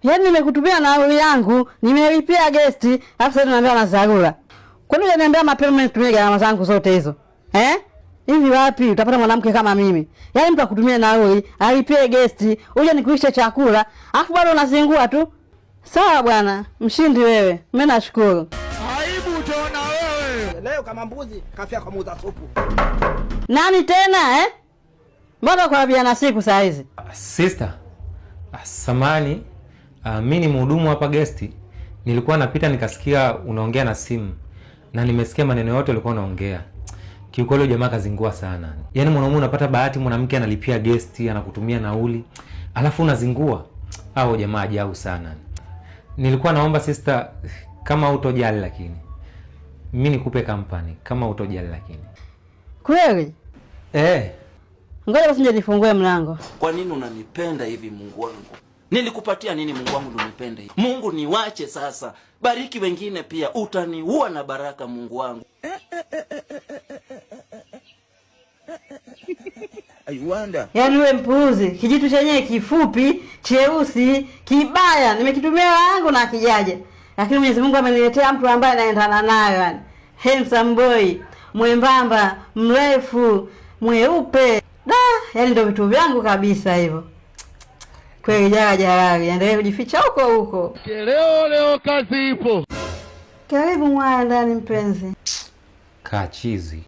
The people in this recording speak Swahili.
Yaani nimekutumia nauli yangu, nimelipia gesti, alafu sasa naambia na dharura. Kwa nini unaniambia mapema nitumie gharama zangu zote hizo? Hivi wapi utapata mwanamke kama mimi? Yaani mtu akutumia nauli, alipie gesti, uje nikulishe chakula, alafu bado unazingua tu. Sawa bwana, mshindi wewe. Mimi nashukuru. Aibu utaona wewe. Leo kama mbuzi kafia kwa muuza supu. Nani tena Mbona kwa biana siku saa hizi? Sister. Samani, mimi ni mhudumu hapa guest. Nilikuwa napita nikasikia unaongea na simu. Na nimesikia maneno yote ulikuwa unaongea. Kiukweli jamaa kazingua sana. Yaani mwanamume unapata bahati mwanamke analipia guest, anakutumia nauli, alafu unazingua. Hao jamaa ajau sana. Nilikuwa naomba sister kama utojali lakini. Mimi nikupe company kama utojali lakini. Kweli? Ngoja basi nje nifungue mlango. Kwa nini unanipenda hivi Mungu wangu? Nilikupatia nini Mungu wangu ndio unipende hivi? Mungu niwache sasa. Bariki wengine pia, utaniua na baraka Mungu wangu. I wonder. Yaani wewe mpuuzi, kijitu chenyewe kifupi, cheusi, kibaya, nimekitumia yangu na kijaje. Lakini Mwenyezi Mungu ameniletea mtu ambaye anaendana nayo yani. Handsome boy, mwembamba, mrefu, mweupe. Yaani ndio vitu vyangu kabisa hivyo. Kweli jalali, endelee kujificha huko. Leo kazi ipo. Karibu mwana ndani mpenzi. Kachizi.